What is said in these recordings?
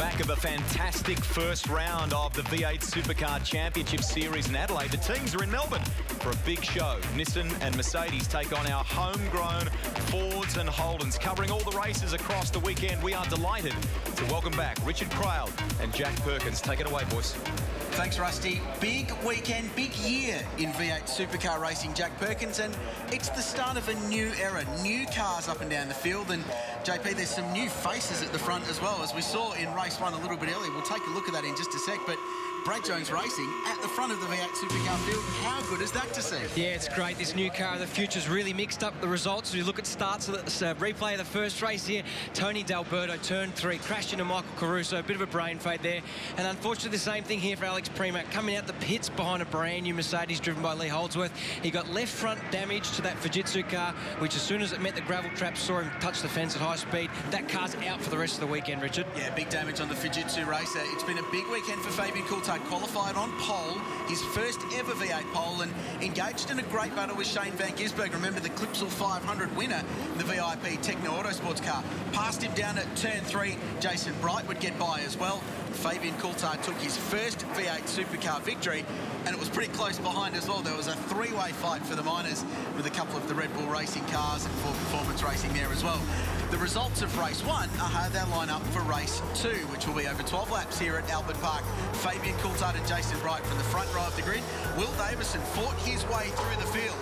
back of a fantastic first round of the V8 Supercar Championship Series in Adelaide. The teams are in Melbourne for a big show. Nissan and Mercedes take on our homegrown Fords and Holdens. Covering all the races across the weekend, we are delighted to welcome back Richard Craill and Jack Perkins. Take it away, boys. Thanks, Rusty. Big weekend, big year in V8 Supercar racing, Jack Perkins, and it's the start of a new era. New cars up and down the field, and JP, there's some new faces at the front as well, as we saw in race one a little bit earlier. We'll take a look at that in just a sec, but Brad Jones Racing at the front of the V8 Supercar field. How good is that to see? Yeah, it's great. This new car of the future's really mixed up the results. We look at starts of the replay of the first race here. Tony D'Alberto, turn 3, crashed into Michael Caruso, a bit of a brain fade there. And unfortunately, the same thing here for Alex Premack, coming out the pits behind a brand new Mercedes driven by Lee Holdsworth. He got left front damage to that Fujitsu car, which as soon as it met the gravel trap, saw him touch the fence at high speed. That car's out for the rest of the weekend, Richard. Yeah, big damage on the Fujitsu racer. It's been a big weekend for Fabian Coulthard. Qualified on pole, his first ever V8 pole, and engaged in a great battle with Shane Van Gisbergen. Remember, the Clipsal 500 winner, the VIP Techno Autosports car. Passed him down at turn 3. Jason Bright would get by as well. Fabian Coulthard took his first V8 Supercar victory, and it was pretty close behind as well. There was a three-way fight for the minors with a couple of the Red Bull Racing cars and Ford Performance Racing there as well. The results of race 1 are how they'll line up for race 2, which will be over 12 laps here at Albert Park. Fabian Coulthard and Jason Bright from the front row of the grid. Will Davison fought his way through the field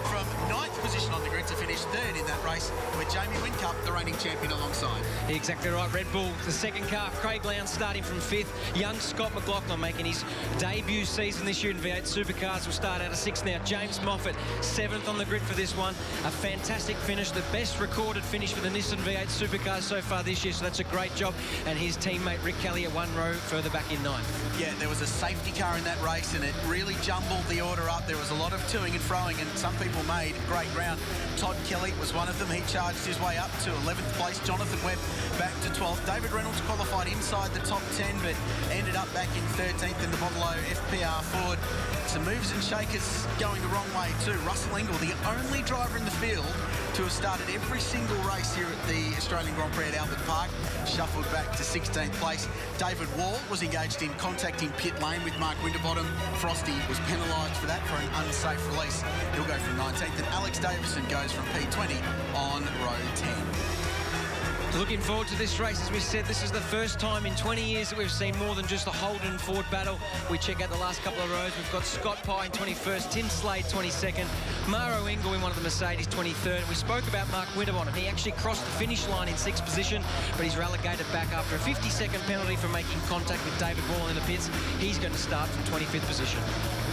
from 9th position on the grid to finish 3rd in that race, with Jamie Whincup, the reigning champion, alongside. Exactly right. Red Bull, the second car. Craig Lowndes starting from 5th. Young Scott McLaughlin making his debut season this year in V8 Supercars will start out of 6th now. James Moffat, 7th on the grid for this one. A fantastic finish, the best recorded finish for the Nissan V8 Supercars so far this year, so that's a great job. And his teammate Rick Kelly at 1 row further back in 9th. Yeah, there was a safety car in that race, and it really jumbled the order up. There was a lot of toing and froing, and some people made great ground. Todd Kelly was one of them. He charged his way up to 11th place. Jonathan Webb back to 12th. David Reynolds qualified inside the top 10, but ended up back in 13th in the Model O FPR Ford. Some moves and shakers going the wrong way too. Russell Engel, the only driver in the field to have started every single race here at the Australian Grand Prix at Albert Park, shuffled back to 16th place. David Wall was engaged in contacting pit lane with Mark Winterbottom. Frosty was penalised for that, for an unsafe release. He'll go from 19th, and Alex Davison goes from P20 on row 10. Looking forward to this race. As we said, this is the first time in 20 years that we've seen more than just a Holden Ford battle. We check out the last couple of rows. We've got Scott Pye in 21st, Tim Slade 22nd, Maro Engel in one of the Mercedes 23rd. We spoke about Mark Winterbottom. He actually crossed the finish line in 6th position, but he's relegated back after a 50-second penalty for making contact with David Wall in the pits. He's going to start from 25th position.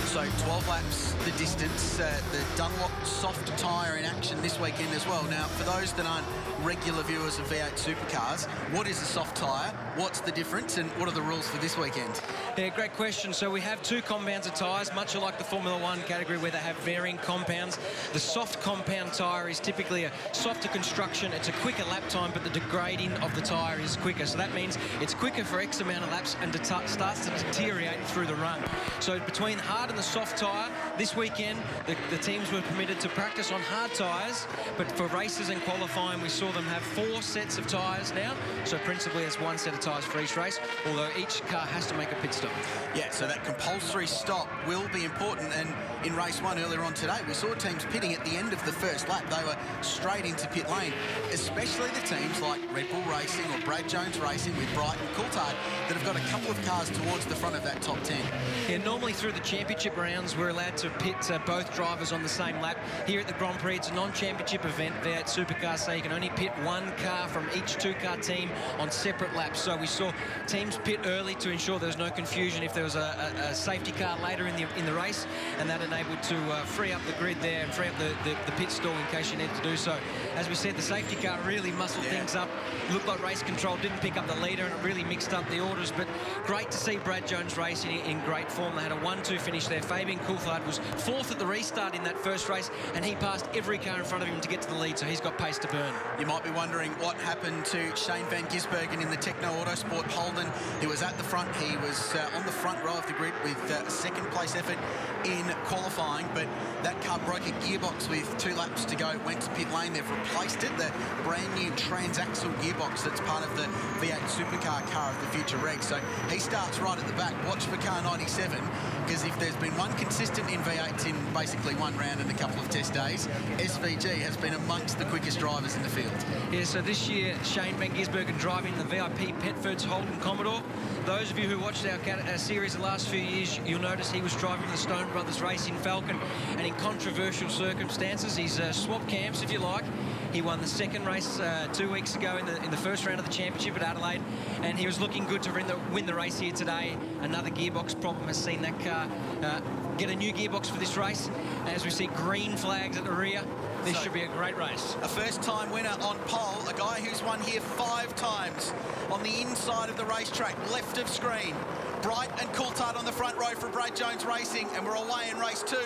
So 12 laps the distance. The Dunlop soft tyre in action this weekend as well. Now, for those that aren't regular viewers of V8 Supercars, what is a soft tyre? What's the difference, and what are the rules for this weekend? Yeah, great question. So we have 2 compounds of tyres, much like the Formula 1 category where they have varying compounds. The soft compound tyre is typically a softer construction. It's a quicker lap time, but the degrading of the tyre is quicker. So that means it's quicker for X amount of laps and starts to deteriorate through the run. So between hard and the soft tyre, this weekend the teams were permitted to practice on hard tyres, but for races and qualifying we saw them have 4 sets of tyres now. So principally it's 1 set of tyres for each race, although each car has to make a pit stop. Yeah, so that compulsory stop will be important, and in race 1 earlier on today we saw teams pitting at the end of the first lap. They were straight into pit lane, especially the teams like Red Bull Racing or Brad Jones Racing with Bright and Coulthard that have got a couple of cars towards the front of that top 10. Yeah, normally through the championship rounds we're allowed to pit both drivers on the same lap. Here at the Grand Prix it's a non-championship event, V8 Supercars, so you can only pit 1 car from each 2-car team on separate laps. So we saw teams pit early to ensure there was no confusion if there was a safety car later in the race, and that enabled to free up the grid there and free up the pit stall in case you need to do so. As we said, the safety car really muscled things up. Looked like race control didn't pick up the leader, and it really mixed up the orders, but great to see Brad Jones Racing in great form. They had a 1-2 finish there. Fabian Coulthard was was fourth at the restart in that first race, and he passed every car in front of him to get to the lead, so he's got pace to burn. You might be wondering what happened to Shane van Gisbergen in the Techno Autosport Holden. He was at the front. He was on the front row of the grid with a second-place effort in qualifying, but that car broke a gearbox with 2 laps to go. Went to pit lane. They've replaced it, the brand-new transaxle gearbox that's part of the V8 Supercar car of the future reg. So he starts right at the back. Watch for car 97, because if there's been one consistent in V8s in basically one round and a couple of test days, SVG has been amongst the quickest drivers in the field. Yeah, so this year, Shane van Gisbergen driving the VIP Petfords Holden Commodore. Those of you who watched our series the last few years, you'll notice he was driving the Stone Brothers Racing Falcon, and in controversial circumstances, he's swapped camps, if you like. He won the second race 2 weeks ago in the first round of the championship at Adelaide, and he was looking good to win the race here today. Another gearbox problem has seen that car get a new gearbox for this race. As we see green flags at the rear, this should be a great race. A first-time winner on pole, a guy who's won here 5 times on the inside of the racetrack, left of screen. Bright and Coulthard on the front row for Brad Jones Racing, and we're away in race 2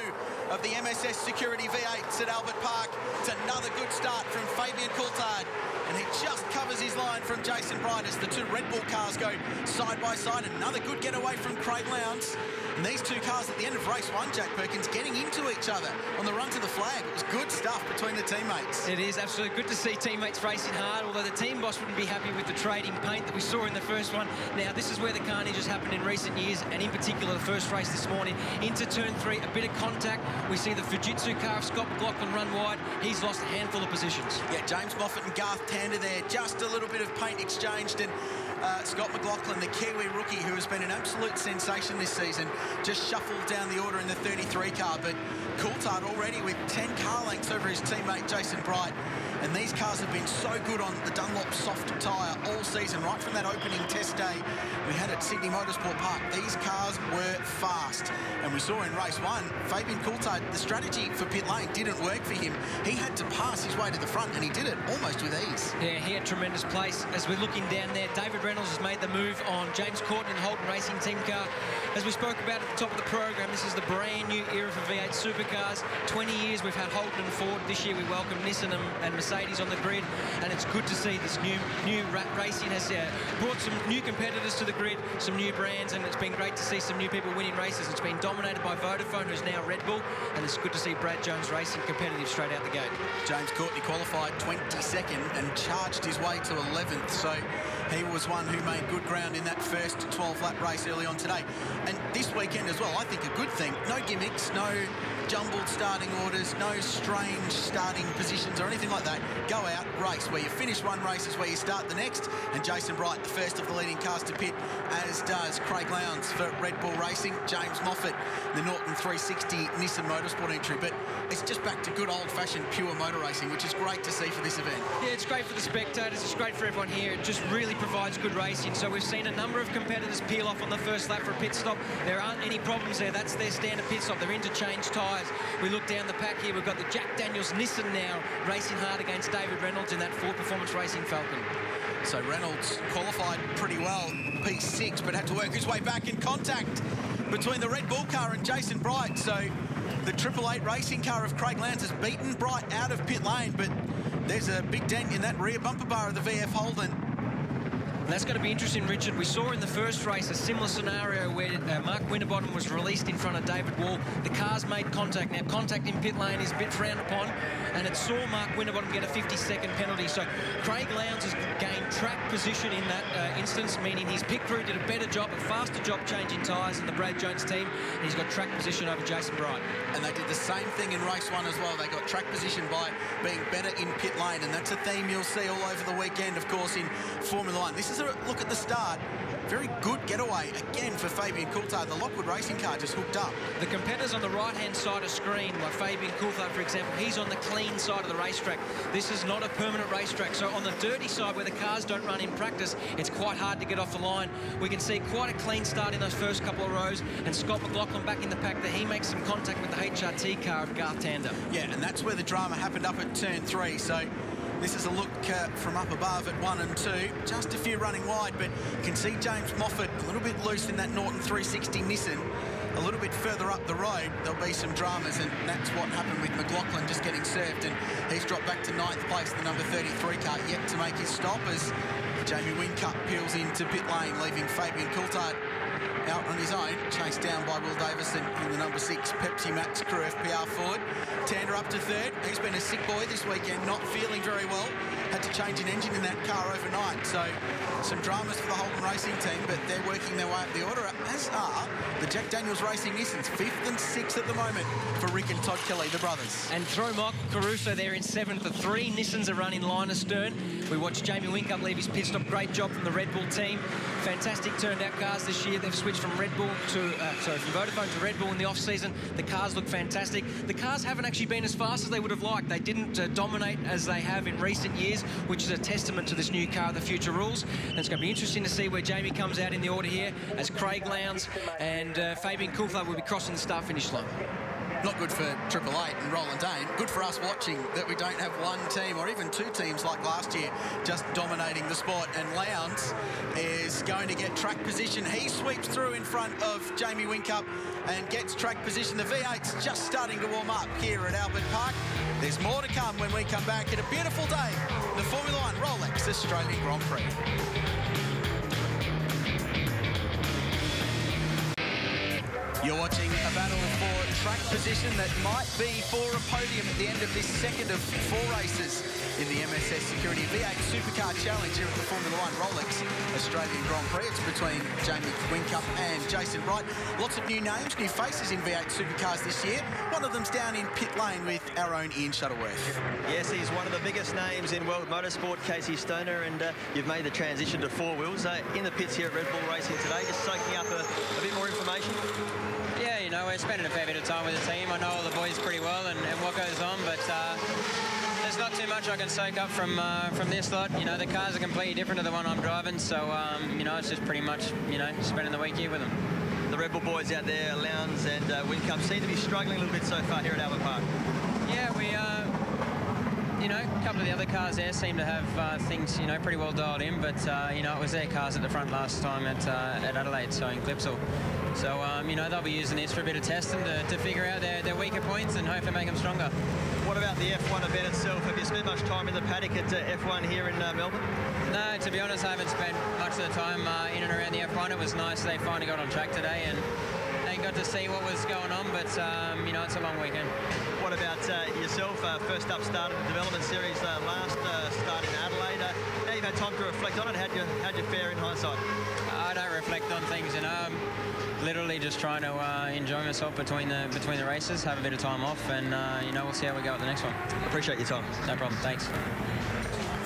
of the MSS Security V8s at Albert Park. It's another good start from Fabian Coulthard, and he just covers his line from Jason Bright as the 2 Red Bull cars go side by side. Another good getaway from Craig Lowndes. And these 2 cars at the end of race 1, Jack Perkins, getting into each other on the run to the flag. It was good stuff between the teammates. It is absolutely good to see teammates racing hard, although the team boss wouldn't be happy with the trading paint that we saw in the first one. Now, this is where the carnage has happened in recent years, and in particular the first race this morning. Into turn 3, a bit of contact. We see the Fujitsu car of Scott McLaughlin run wide. He's lost a handful of positions. Yeah, James Moffat and Garth Tander there. Just a little bit of paint exchanged, and Scott McLaughlin, the Kiwi rookie who has been an absolute sensation this season, just shuffled down the order in the 33 car. But Coulthard already with 10 car lengths over his teammate Jason Bright. And these cars have been so good on the Dunlop soft tyre all season, right from that opening test day we had at Sydney Motorsport Park. These cars were fast. And we saw in race 1, Fabian Coulthard, the strategy for pit lane didn't work for him. He had to pass his way to the front, and he did it almost with ease. Yeah, he had tremendous pace. As we're looking down there, David Reynolds has made the move on James Courtney in the Holden Racing team car. As we spoke about at the top of the program, this is the brand new era for V8 Supercars. 20 years we've had Holden and Ford. This year we welcome Nissan and Mercedes on the grid, and it's good to see this new racing has brought some new competitors to the grid, some new brands, and it's been great to see some new people winning races. It's been dominated by Vodafone, who's now Red Bull, and it's good to see Brad Jones Racing competitive straight out the gate. James Courtney qualified 22nd and charged his way to 11th, so he was one who made good ground in that first 12-lap race early on today. And this weekend as well, I think a good thing. No gimmicks, no jumbled starting orders, no strange starting positions or anything like that. Go out, race. Where you finish one race is where you start the next. And Jason Bright, the first of the leading cars to pit, as does Craig Lowndes for Red Bull Racing, James Moffat, the Norton 360 Nissan Motorsport entry. But it's just back to good old-fashioned pure motor racing, which is great to see for this event. Yeah, it's great for the spectators. It's great for everyone here. It just really provides good racing. So we've seen a number of competitors peel off on the first lap for a pit stop. There aren't any problems there. That's their standard pit stop. They're interchange tyres. We look down the pack here. We've got the Jack Daniels Nissan now racing hard against David Reynolds in that Ford Performance Racing Falcon. So Reynolds qualified pretty well, P6, but had to work his way back in contact between the Red Bull car and Jason Bright. So the 888 racing car of Craig Lowndes has beaten Bright out of pit lane, but there's a big dent in that rear bumper bar of the VF Holden. That's going to be interesting, Richard. We saw in the first race a similar scenario where Mark Winterbottom was released in front of David Wall. The cars made contact. Now, contact in pit lane is a bit frowned upon, and it saw Mark Winterbottom get a 50-second penalty. So Craig Lowndes has gained track position in that instance, meaning his pit crew did a better job, a faster job changing tyres than the Brad Jones team, and he's got track position over Jason Bright. And they did the same thing in race 1 as well. They got track position by being better in pit lane, and that's a theme you'll see all over the weekend, of course, in Formula 1. This is a look at the start. Very good getaway again for Fabian Coulthard. The Lockwood racing car just hooked up. The competitors on the right-hand side of screen, like Fabian Coulthard, for example, he's on the clean side of the racetrack. This is not a permanent racetrack. So on the dirty side, where the cars don't run in practice, it's quite hard to get off the line. We can see quite a clean start in those first couple of rows, and Scott McLaughlin back in the pack there. He makes some contact with the HRT car of Garth Tander. Yeah, and that's where the drama happened up at turn 3. So this is a look from up above at 1 and 2. Just a few running wide, but you can see James Moffat a little bit loose in that Norton 360 Nissan. a little bit further up the road, there'll be some dramas, and that's what happened with McLaughlin just getting served, and he's dropped back to 9th place, the number 33 car, yet to make his stop as Jamie Whincup peels into pit lane, leaving Fabian Coulthard out on his own, chased down by Will Davison in the number 6 Pepsi Max Crew FPR Ford. Tander up to 3rd. He's been a sick boy this weekend, not feeling very well. Had to change an engine in that car overnight. So some dramas for the Holden Racing team, but they're working their way up the order, as are the Jack Daniels Racing Nissans, 5th and 6th at the moment for Rick and Todd Kelly, the brothers. And throw Michael Caruso there in 7th. The 3 Nissans are running line astern. We watched Jamie Whincup leave his pit stop. Great job from the Red Bull team. Fantastic turned out cars this year. They've switched from Red Bull to, from Vodafone to Red Bull in the off-season. The cars look fantastic. The cars haven't actually been as fast as they would have liked. They didn't dominate as they have in recent years, which is a testament to this new car, the future rules. And it's going to be interesting to see where Jamie comes out in the order here, as Craig Lowndes and Fabian Coulthard will be crossing the start-finish line. Not good for Triple Eight and Roland Dane. Good for us watching that we don't have one team or even 2 teams like last year just dominating the sport. And Lowndes is going to get track position. He sweeps through in front of Jamie Whincup and gets track position. The V8's just starting to warm up here at Albert Park. There's more to come when we come back at a beautiful day, the Formula 1 Rolex Australian Grand Prix. You're watching a battle for track position that might be for a podium at the end of this second of 4 races in the MSS Security V8 Supercar Challenge here at the Formula 1 Rolex Australian Grand Prix. It's between Jamie Whincup and Jason Bright. Lots of new names, new faces in V8 Supercars this year. One of them's down in pit lane with our own Ian Shuttleworth. Yes, he's one of the biggest names in world motorsport, Casey Stoner, and you've made the transition to 4 wheels. In the pits here at Red Bull Racing today, just soaking up a bit more information. Yeah, you know, we're spending a fair bit of time with the team. I know all the boys pretty well and what goes on, but there's not too much I can soak up from this lot. You know, the cars are completely different to the one I'm driving, so, you know, it's just pretty much, you know, spending the week here with them. The Red Bull boys out there, Lowndes and Whincup, seem to be struggling a little bit so far here at Albert Park. Yeah, we you know, a couple of the other cars there seem to have things, you know, pretty well dialed in, but, you know, it was their cars at the front last time at Adelaide, so in Clipsal. So, you know, they'll be using this for a bit of testing to figure out their weaker points and hopefully make them stronger. What about the F1 event itself? Have you spent much time in the paddock at F1 here in Melbourne? No, to be honest, I haven't spent much of the time in and around the F1. It was nice they finally got on track today and they got to see what was going on, but, you know, it's a long weekend. What about yourself? First up started the development series last start in Adelaide. Now you've had time to reflect on it. How'd you fare in hindsight? I don't reflect on things, you know. I'm literally just trying to enjoy myself between the races, have a bit of time off, and, you know, we'll see how we go at the next one. Appreciate your time. No problem. Thanks.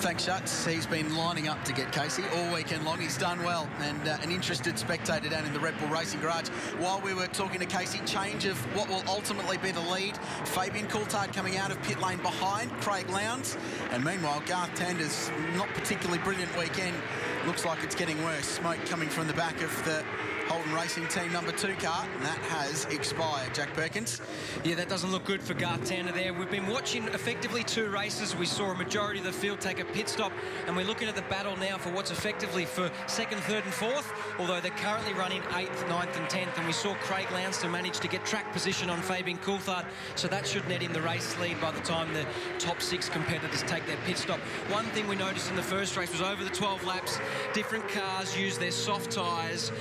Thanks, Shuts. He's been lining up to get Casey all weekend long. He's done well, and an interested spectator down in the Red Bull Racing Garage. While we were talking to Casey, change of what will ultimately be the lead. Fabian Coulthard coming out of pit lane behind Craig Lowndes. And meanwhile, Garth Tander's not particularly brilliant weekend. Looks like it's getting worse. Smoke coming from the back of the Holden Racing Team number 2 car, and that has expired. Jack Perkins. Yeah, that doesn't look good for Garth Tander there. We've been watching effectively 2 races. We saw a majority of the field take a pit stop, and we're looking at the battle now for what's effectively for 2nd, 3rd and 4th, although they're currently running 8th, 9th and 10th, and we saw Craig Lowndes to manage to get track position on Fabian Coulthard, so that should net in the race lead by the time the top 6 competitors take their pit stop. One thing we noticed in the first race was over the 12 laps, different cars use their soft tyres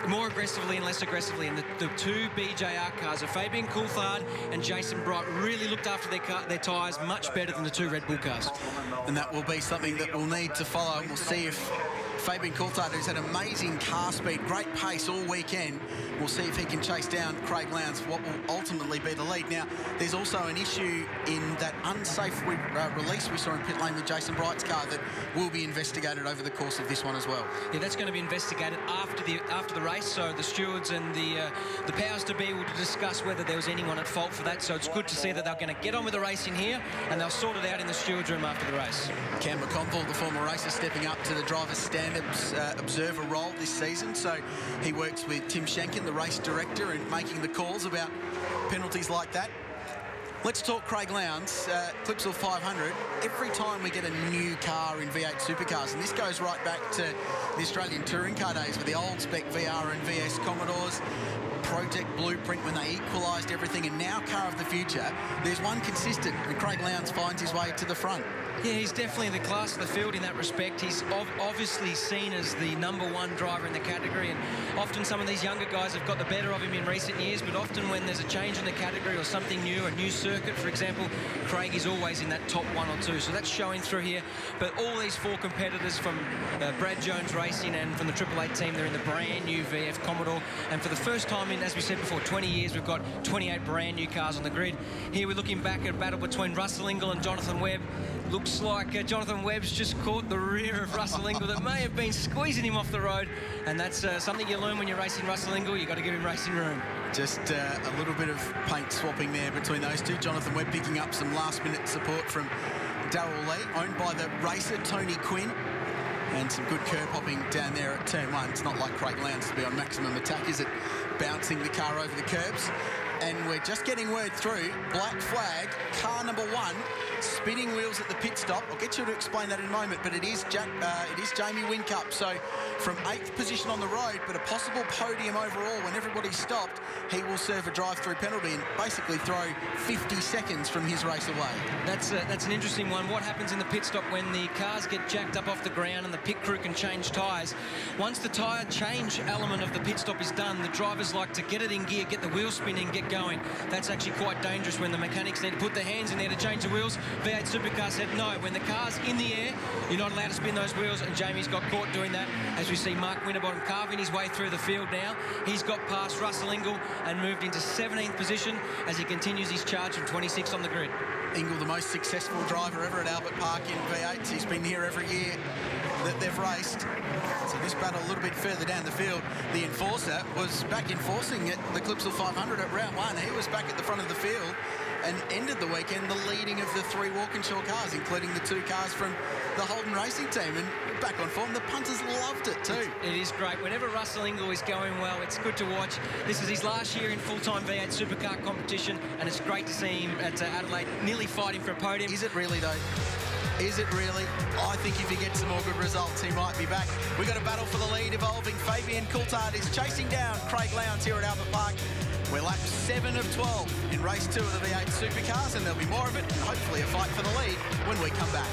more aggressively and less aggressively, and the 2 BJR cars of Fabian Coulthard and Jason Bright really looked after their tyres much better than the 2 Red Bull cars. And that will be something that we'll need to follow, and we'll see if Fabian Coulthard, who's had amazing car speed, great pace all weekend, we'll see if he can chase down Craig Lowndes for what will ultimately be the lead. Now, there's also an issue in that unsafe release we saw in pit lane with Jason Bright's car that will be investigated over the course of this one as well. Yeah, that's going to be investigated after the race, so the stewards and the powers to be will discuss whether there was anyone at fault for that. So it's good to see that they're going to get on with the racing here, and they'll sort it out in the stewards room after the race. Cam McConville, the former racer, stepping up to the driver's stand observer role this season. So he works with Tim Shankin, the race director, and making the calls about penalties like that. Let's talk Craig Lowndes, Clipsal 500. Every time we get a new car in V8 Supercars, and this goes right back to the Australian touring car days with the old spec VR and VS Commodores, Project Blueprint when they equalised everything, and now Car of the Future, there's one consistent, and Craig Lowndes finds his way to the front. Yeah, he's definitely the class of the field in that respect. He's obviously seen as the #1 driver in the category, and often some of these younger guys have got the better of him in recent years, but often when there's a change in the category or something new, a new circuit, for example, Craig is always in that top 1 or 2. So that's showing through here. But all these 4 competitors from Brad Jones Racing and from the Triple Eight team, they're in the brand new VF Commodore. And for the first time in, as we said before, 20 years, we've got 28 brand new cars on the grid. Here we're looking back at a battle between Russell Ingall and Jonathan Webb. Looks like Jonathan Webb's just caught the rear of Russell Ingall that may have been squeezing him off the road, and that's something you learn when you're racing Russell Ingall. You've got to give him racing room. Just a little bit of paint swapping there between those two. Jonathan Webb picking up some last-minute support from Darrell Lee, owned by the racer Tony Quinn, and some good curb hopping down there at turn 1. It's not like Craig Lowndes to be on maximum attack, is it? Bouncing the car over the curbs. And we're just getting word through, black flag, car #1, spinning wheels at the pit stop. I'll get you to explain that in a moment, but it is Jamie Whincup. So from 8th position on the road, but a possible podium overall when everybody's stopped, he will serve a drive-through penalty and basically throw 50 seconds from his race away. That's an interesting one. What happens in the pit stop when the cars get jacked up off the ground and the pit crew can change tyres? Once the tyre change element of the pit stop is done, the drivers like to get it in gear, get the wheel spinning, get going. That's actually quite dangerous when the mechanics need to put their hands in there to change the wheels. V8 Supercars said no. When the car's in the air, you're not allowed to spin those wheels, and Jamie's got caught doing that. As we see Mark Winterbottom carving his way through the field now. He's got past Russell Ingall and moved into 17th position as he continues his charge from 26 on the grid. Ingall, the most successful driver ever at Albert Park in V8s. He's been here every year that they've raced. So this battle a little bit further down the field. The enforcer was back enforcing at the Clipsal 500 at round 1. He was back at the front of the field and ended the weekend the leading of the 3 Walkinshaw cars, including the 2 cars from the Holden Racing team. And back on form, the punters loved it too. It is great. Whenever Russell Ingall is going well, it's good to watch. This is his last year in full-time V8 Supercar competition, and it's great to see him at Adelaide nearly fighting for a podium. Is it really though? Is it really? I think if he gets some more good results, he might be back. We've got a battle for the lead evolving. Fabian Coulthard is chasing down Craig Lowndes here at Albert Park. We're lap 7 of 12 in race 2 of the V8 Supercars, and there'll be more of it and hopefully a fight for the lead when we come back.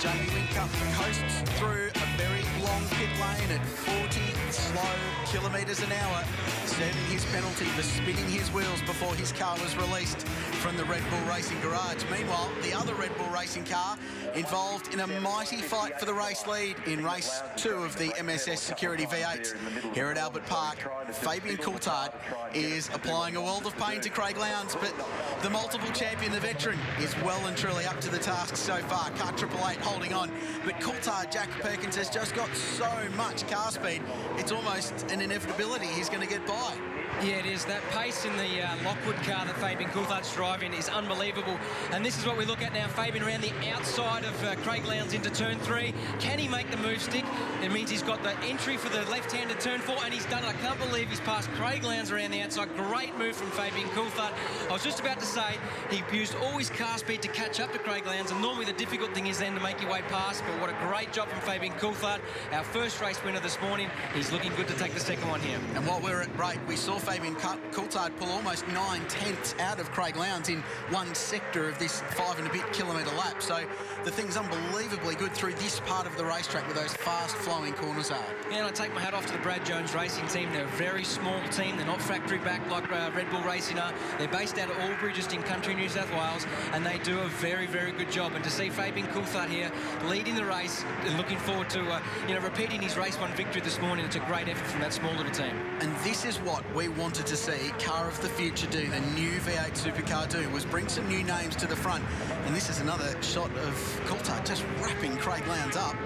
Jamie Whincup coasts through a very long pit lane at 40 slow kilometres an hour, serving his penalty for spinning his wheels before his car was released from the Red Bull Racing garage. Meanwhile, the other Red Bull Racing car involved in a mighty fight for the race lead in race 2 of the MSS Security V8 here at Albert Park. Fabian Coulthard is applying a world of pain to Craig Lowndes, but the multiple champion, the veteran, is well and truly up to the task so far. Car 888 holding on, but Coulthard, Jack Perkins, has just got so much car speed, it's almost an inevitability he's going to get by. Yeah, it is. That pace in the Lockwood car that Fabian Coulthard's driving is unbelievable. And this is what we look at now. Fabian around the outside of Craig Lowndes into turn 3. Can he make the move stick? It means he's got the entry for the left-handed turn 4, and he's done it. I can't believe he's passed Craig Lowndes around the outside. Great move from Fabian Coulthard. I was just about to say he used all his car speed to catch up to Craig Lowndes, and normally the difficult thing is then to make your way past, but what a great job from Fabian Coulthard. Our first race winner this morning. He's looking good to take the second one here. And while we're at break, we saw Fabian Coulthard pull almost 9/10 out of Craig Lowndes in one sector of this 5 and a bit kilometre lap. So the thing's unbelievably good through this part of the racetrack with those fast-flowing corners are. Yeah, and I take my hat off to the Brad Jones Racing team. They're a very small team. They're not factory backed like Red Bull Racing are. They're based out of Albury, just in country New South Wales, and they do a very, very good job. And to see Fabian Coulthard here leading the race and looking forward to repeating his race 1 victory this morning, it's a great effort from that small little team. And this is what we wanted to see Car of the Future do, the new V8 Supercar do, was bring some new names to the front. And this is another shot of Coulthard just wrapping Craig Lowndes up.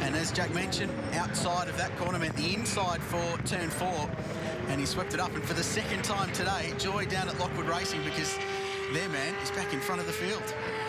And as Jack mentioned, outside of that corner meant the inside for turn 4, and he swept it up. And for the second time today, joy down at Lockwood Racing, because their man is back in front of the field.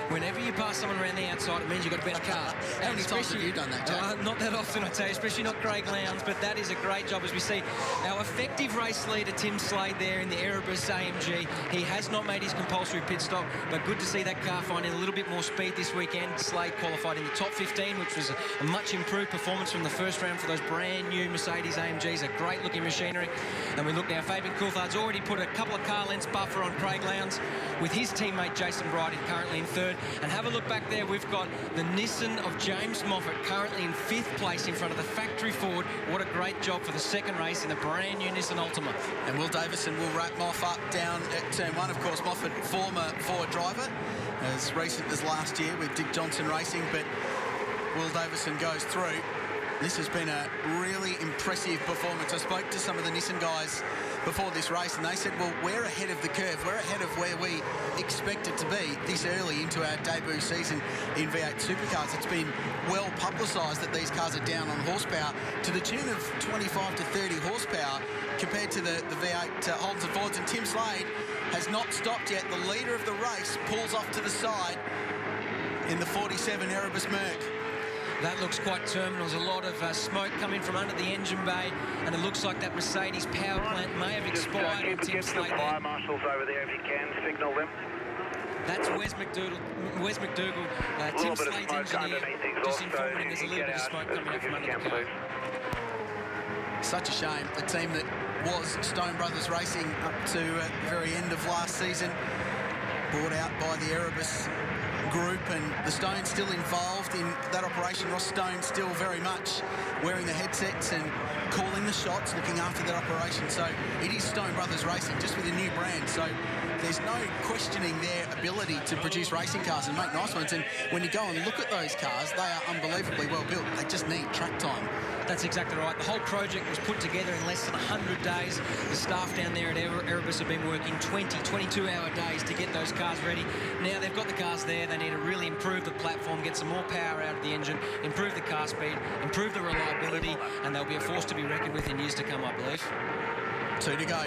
whenever you pass someone around the outside, it means you've got a better car. How many times have you done that, Jack? Not that often, I tell you, especially not Craig Lowndes, but that is a great job as we see our effective race leader, Tim Slade, there in the Erebus AMG. He has not made his compulsory pit stop, but good to see that car finding a little bit more speed this weekend. Slade qualified in the top 15, which was a much improved performance from the first round for those brand new Mercedes AMGs, a great looking machinery. And we look now, Fabian Coulthard's already put a couple of car lengths buffer on Craig Lowndes with his teammate Jason Bright currently in third. And have a look back there, we've got the Nissan of James Moffat currently in 5th place in front of the factory Ford. What a great job for the second race in the brand new Nissan Altima. And Will Davison will wrap Moffat down at turn 1. Of course, Moffat, former Ford driver, as recent as last year with Dick Johnson Racing, but Will Davison goes through. This has been a really impressive performance. I spoke to some of the Nissan guys before this race and they said, well, we're ahead of the curve. We're ahead of where we expected to be this early into our debut season in V8 Supercars. It's been well publicised that these cars are down on horsepower to the tune of 25 to 30 horsepower compared to the V8 Holdens and Fords. And Tim Slade has not stopped yet. The leader of the race pulls off to the side in the 47 Erebus Merc. That looks quite terminal. There's a lot of smoke coming from under the engine bay, and it looks like that Mercedes power plant may have expired on Tim Slade there. Fire marshals over there if you can, signal them. That's Wes McDougall, Tim Slade's engineer, just informing him there's a little bit of smoke coming up from under the car. Such a shame. The team that was Stone Brothers Racing up to the very end of last season, bought out by the Erebus group, and the Stone's still involved in that operation. Ross Stone still very much wearing the headsets and calling the shots, looking after that operation. So it is Stone Brothers Racing, just with a new brand. So there's no questioning their ability to produce racing cars and make nice ones. And when you go and look at those cars, they are unbelievably well built. They just need track time. That's exactly right. The whole project was put together in less than 100 days. The staff down there at Erebus have been working 22-hour days to get those cars ready. Now they've got the cars there. They need to really improve the platform, get some more power out of the engine, improve the car speed, improve the reliability, and they'll be a force to be reckoned with in years to come, I believe. 2 to go.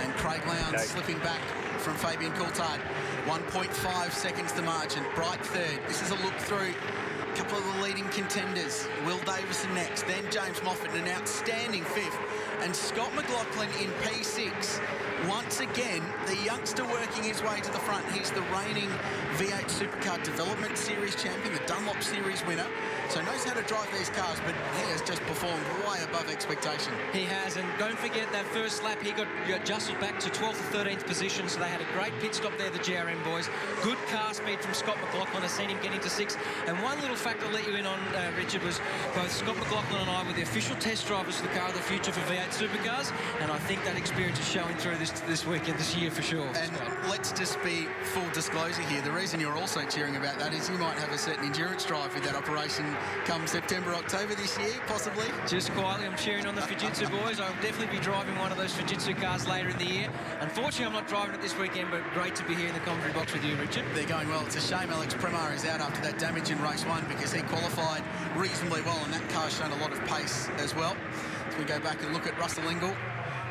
And Craig Lowndes slipping back from Fabian Coulthard. 1.5 seconds the margin. Bright third. This is a look through a couple of the leading contenders. Will Davison next, then James Moffat in an outstanding 5th, and Scott McLaughlin in P6. Once again, the youngster working his way to the front. He's the reigning V8 Supercar Development Series champion, the Dunlop Series winner. So knows how to drive these cars, but he has just performed way above expectation. He has, and don't forget that first lap, he got adjusted back to 12th or 13th position, so they had a great pit stop there, the GRM boys. Good car speed from Scott McLaughlin. I've seen him get into 6th. And one little fact I'll let you in on, Richard, was both Scott McLaughlin and I were the official test drivers for the car of the future for V8 Supercars, and I think that experience is showing through this weekend, this year for sure. And let's just be full disclosure here. The reason you're also cheering about that is you might have a certain endurance drive with that operation come September, October this year, possibly. Just quietly, I'm cheering on the Fujitsu boys. I'll definitely be driving one of those Fujitsu cars later in the year. Unfortunately, I'm not driving it this weekend, but great to be here in the commentary box with you, Richard. They're going well. It's a shame Alex Premar is out after that damage in race 1 because he qualified reasonably well, and that car's shown a lot of pace as well. As we go back and look at Russell Ingall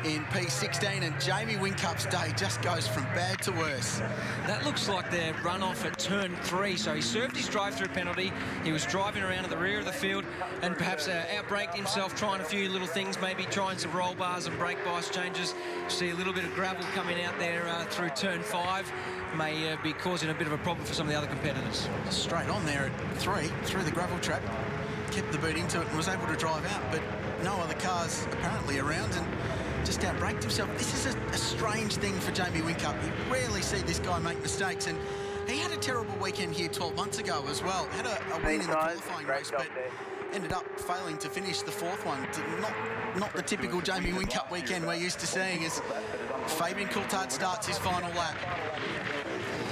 in P16, and Jamie Whincup's day just goes from bad to worse. That looks like their run-off at turn 3, so he served his drive-through penalty. He was driving around at the rear of the field and perhaps outbraked himself, trying a few little things, maybe trying some roll bars and brake bias changes. See a little bit of gravel coming out there through turn 5. May be causing a bit of a problem for some of the other competitors. Straight on there at 3, through the gravel trap, kept the boot into it and was able to drive out, but no other cars apparently around, and just outbraked himself. This is a strange thing for Jamie Whincup. You rarely see this guy make mistakes, and he had a terrible weekend here 12 months ago as well. Had a win in the qualifying race, but ended up failing to finish the 4th one. Not the typical Jamie Whincup weekend we're used to seeing, as Fabian Coulthard starts his final lap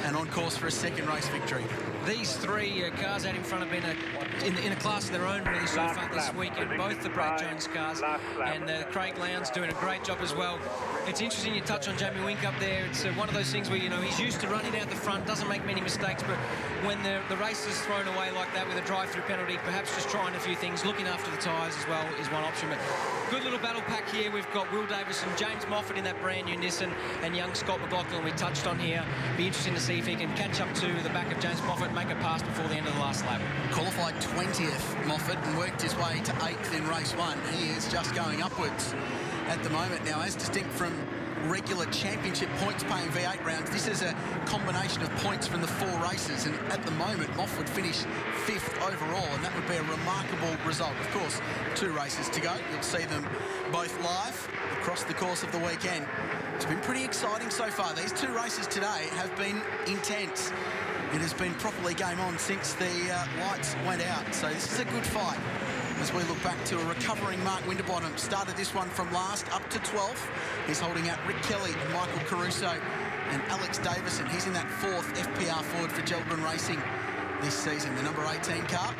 and on course for a 2nd race victory. these three cars out in front have been in a class of their own really so far this weekend. Both the Brad Jones cars and Craig Lowndes doing a great job as well. It's interesting you touch on Jamie Wink up there. It's one of those things where, you know, he's used to running out the front, doesn't make many mistakes, but when the race is thrown away like that with a drive-through penalty, perhaps just trying a few things, looking after the tyres as well is one option. But good little battle pack here. We've got Will Davison, James Moffat in that brand new Nissan, and young Scott McLaughlin we touched on here. Be interesting to see if he can catch up to the back of James Moffat and make a pass before the end of the last lap. Qualified 20th, Moffat, and worked his way to 8th in race 1. He is just going upwards at the moment. Now, as distinct from regular championship points-paying V8 rounds, this is a combination of points from the 4 races, and at the moment, Moff would finish 5th overall, and that would be a remarkable result. Of course, 2 races to go. You'll see them both live across the course of the weekend. It's been pretty exciting so far. These 2 races today have been intense. It has been properly game on since the lights went out, so this is a good fight. As we look back to a recovering Mark Winterbottom, started this one from last up to 12th. He's holding out Rick Kelly and Michael Caruso and Alex Davison. He's in that 4th FPR Ford for Gelbrin Racing this season, the number 18 car.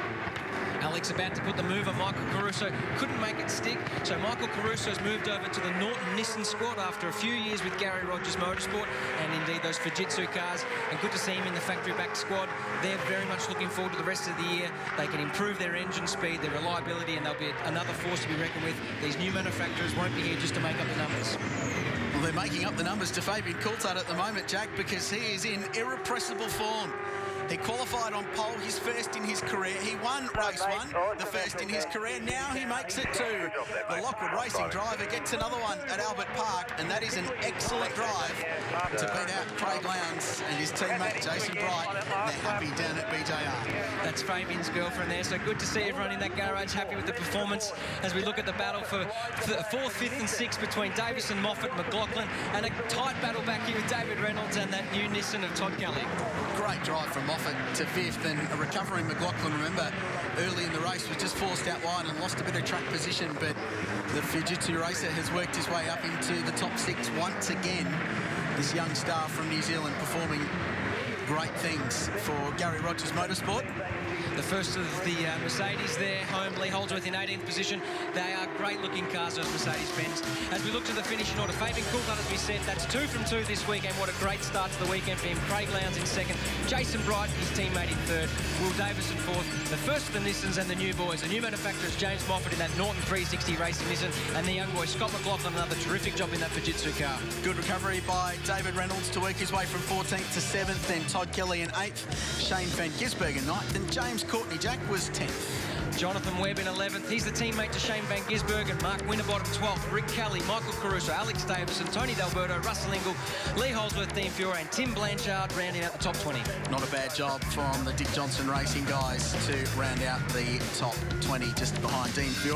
Alex about to put the move on Michael Caruso, couldn't make it stick, so Michael Caruso's moved over to the Norton Nissan squad after a few years with Gary Rogers Motorsport, and indeed those Fujitsu cars, and good to see him in the factory-backed squad. They're very much looking forward to the rest of the year. They can improve their engine speed, their reliability, and they'll be another force to be reckoned with. These new manufacturers won't be here just to make up the numbers. Well, they're making up the numbers to Fabian Coulthard at the moment, Jack, because he is in irrepressible form. He qualified on pole, his first in his career. He won race 1, the first in his career. Now he makes it 2. The Lockwood Racing driver gets another one at Albert Park, and that is an excellent drive to beat out Craig Lowndes and his teammate Jason Bright. They're happy down at BJR. That's Fabian's girlfriend there, so good to see everyone in that garage happy with the performance as we look at the battle for 4th, 5th and 6th between Davison, Moffat, McLaughlin, and a tight battle back here with David Reynolds and that new Nissan of Todd Kelly. Great drive from Moffat to 5th, and a recovering McLaughlin, remember, early in the race was just forced out wide and lost a bit of track position, but the Fujitsu racer has worked his way up into the top 6 once again. This young star from New Zealand performing great things for Gary Rogers Motorsport. The first of the Mercedes there, home. Lee Holdsworth in 18th position. They are great-looking cars, those Mercedes-Benz. As we look to the finishing order, Fabian Coulthard, as we said, that's 2 from 2 this weekend. What a great start to the weekend for him. Craig Lowndes in 2nd. Jason Bright, his teammate, in 3rd. Will Davison 4th. The first of the Nissans and the new boys. The new manufacturers, James Moffat in that Norton 360 racing Nissan, and the young boy, Scott McLaughlin, another terrific job in that Fujitsu car. Good recovery by David Reynolds to work his way from 14th to 7th, then Todd Kelly in 8th, Shane Van Gisbergen 9th, and James Courtney Jack was 10th. Jonathan Webb in 11th. He's the teammate to Shane Van Gisbergen. Mark Winterbottom 12th. Rick Kelly, Michael Caruso, Alex Davison, Tony D'Alberto, Russell Ingall, Lee Holdsworth, Dean Fiore, and Tim Blanchard rounding out the top 20. Not a bad job from the Dick Johnson Racing guys to round out the top 20 just behind Dean Fiore.